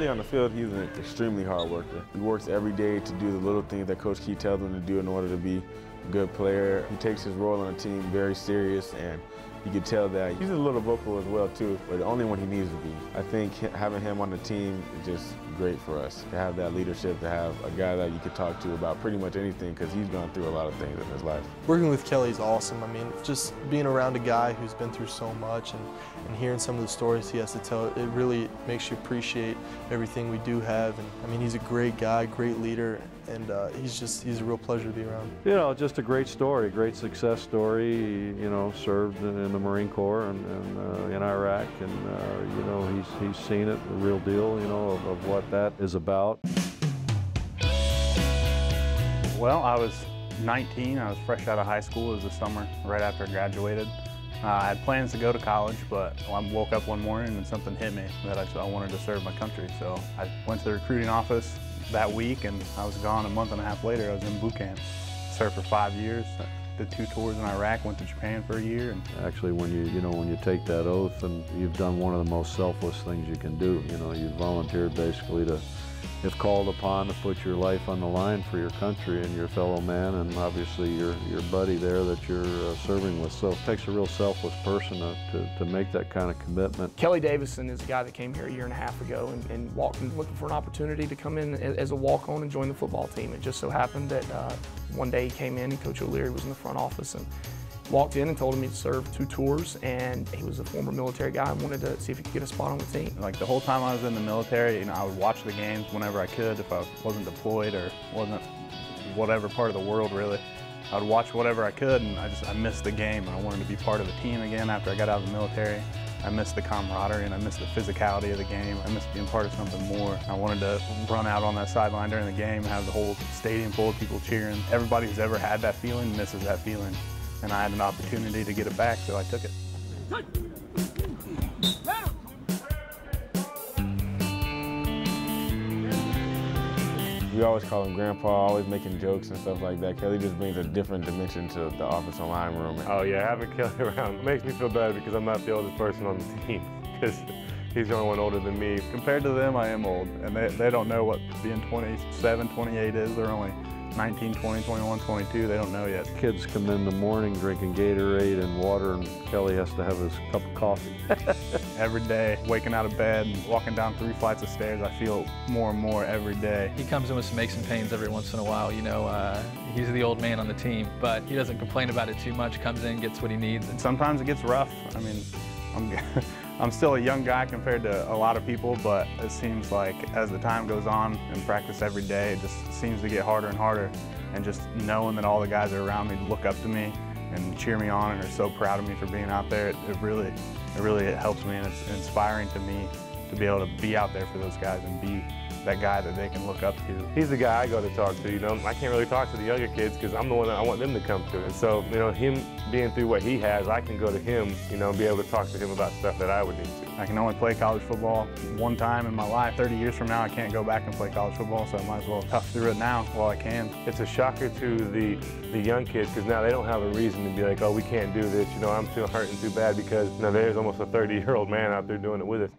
Kelly on the field, he's an extremely hard worker. He works every day to do the little things that Coach Key tells him to do in order to be a good player. He takes his role on the team very serious, and you can tell that he's a little vocal as well too, but only when he needs to be. I think having him on the team is just great for us, to have that leadership, to have a guy that you could talk to about pretty much anything, because he's gone through a lot of things in his life. Working with Kelly is awesome. I mean, just being around a guy who's been through so much and hearing some of the stories he has to tell, it really makes you appreciate everything we do have. And I mean, he's a great guy, great leader, and he's a real pleasure to be around. You know, just a great story, great success story. You know, served in the Marine Corps and in Iraq, and you know, he's seen it, the real deal, you know, of what that is about. Well, I was 19. I was fresh out of high school. It was the summer right after I graduated. I had plans to go to college, but I woke up one morning and something hit me that I wanted to serve my country. So I went to the recruiting office that week, and I was gone a month and a half later. I was in boot camp. Served for 5 years. Did 2 tours in Iraq, went to Japan for a year. And actually, when you take that oath, and you've done one of the most selfless things you can do. You know, you volunteered basically to, if called upon, to put your life on the line for your country and your fellow man, and obviously your buddy there that you're serving with. So it takes a real selfless person to make that kind of commitment. Kelly Davison is a guy that came here a year and a half ago and walked in looking for an opportunity to come in as a walk-on and join the football team. It just so happened that one day he came in and Coach O'Leary was in the front office and walked in and told him he'd served 2 tours, and he was a former military guy and wanted to see if he could get a spot on the team. Like the whole time I was in the military, you know, I would watch the games whenever I could. If I wasn't deployed or wasn't whatever part of the world really, I would watch whatever I could, and I missed the game, and I wanted to be part of the team again after I got out of the military. I missed the camaraderie, and I missed the physicality of the game. I missed being part of something more. I wanted to run out on that sideline during the game and have the whole stadium full of people cheering. Everybody who's ever had that feeling misses that feeling, and I had an opportunity to get it back, so I took it. We always call him Grandpa, always making jokes and stuff like that. Kelly just brings a different dimension to the offensive line room. Oh yeah, having Kelly around makes me feel better because I'm not the oldest person on the team, because he's the only one older than me. Compared to them, I am old, and they don't know what being 27, 28 is. They're only 19, 20, 21, 22, they don't know yet. Kids come in the morning drinking Gatorade and water, and Kelly has to have his cup of coffee. Every day, waking out of bed and walking down 3 flights of stairs, I feel more and more every day. He comes in with some aches and pains every once in a while, you know. He's the old man on the team, but he doesn't complain about it too much, comes in, gets what he needs. And sometimes it gets rough. I mean, I'm still a young guy compared to a lot of people, but it seems like as the time goes on and practice every day, it just seems to get harder and harder. And just knowing that all the guys are around me look up to me and cheer me on and are so proud of me for being out there, it really helps me, and it's inspiring to me to be able to be out there for those guys and be that guy that they can look up to. He's the guy I go to talk to, you know. I can't really talk to the younger kids because I'm the one that I want them to come to. And so, you know, him being through what he has, I can go to him, you know, and be able to talk to him about stuff that I would need to. I can only play college football one time in my life. 30 years from now, I can't go back and play college football, so I might as well tough through it now while I can. It's a shocker to the young kids because now they don't have a reason to be like, oh, we can't do this, you know, I'm still hurting too bad, because you know, there's almost a 30-year-old man out there doing it with us.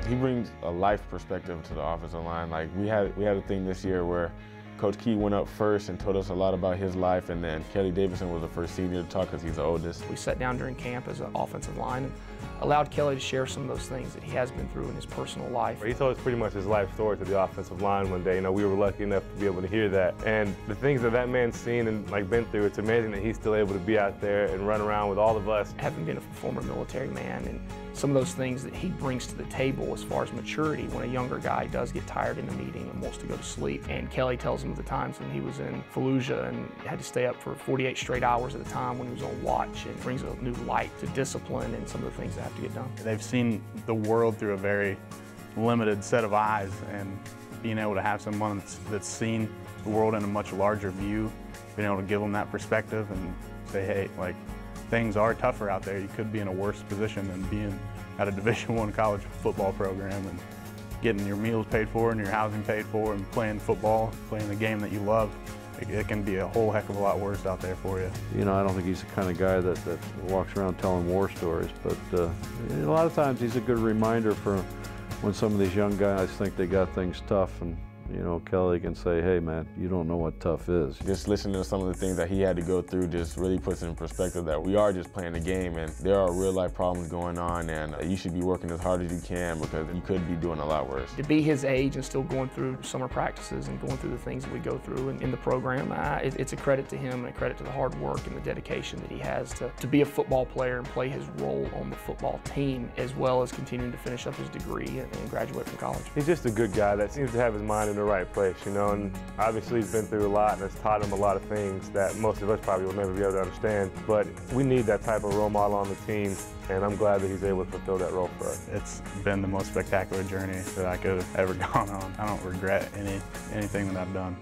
He brings a life perspective to the offensive line. Like we had a thing this year where Coach Key went up first and told us a lot about his life, and then Kelly Davison was the first senior to talk because he's the oldest. We sat down during camp as an offensive line and allowed Kelly to share some of those things that he has been through in his personal life. He told us pretty much his life story to the offensive line one day. You know, we were lucky enough to be able to hear that. And the things that man's seen and like been through, it's amazing that he's still able to be out there and run around with all of us. Having been a former military man, and some of those things that he brings to the table as far as maturity when a younger guy does get tired in the meeting and wants to go to sleep. And Kelly tells him of the times when he was in Fallujah and had to stay up for 48 straight hours at a time when he was on watch, and brings a new light to discipline and some of the things that have to get done. They've seen the world through a very limited set of eyes, and being able to have someone that's seen the world in a much larger view, being able to give them that perspective and say, hey, like, things are tougher out there. You could be in a worse position than being at a Division I college football program and getting your meals paid for and your housing paid for and playing football, playing the game that you love. it can be a whole heck of a lot worse out there for you. You know, I don't think he's the kind of guy that walks around telling war stories, but a lot of times he's a good reminder for when some of these young guys think they got things tough, and you know, Kelly can say, hey man, you don't know what tough is. Just listening to some of the things that he had to go through just really puts it in perspective that we are just playing a game and there are real life problems going on, and you should be working as hard as you can because you could be doing a lot worse. To be his age and still going through summer practices and going through the things that we go through in the program, it's a credit to him and a credit to the hard work and the dedication that he has to be a football player and play his role on the football team, as well as continuing to finish up his degree and graduate from college. He's just a good guy that seems to have his mind in the right place, you know, and obviously he's been through a lot and has taught him a lot of things that most of us probably will never be able to understand, but we need that type of role model on the team, and I'm glad that he's able to fulfill that role for us. It's been the most spectacular journey that I could have ever gone on. I don't regret anything that I've done.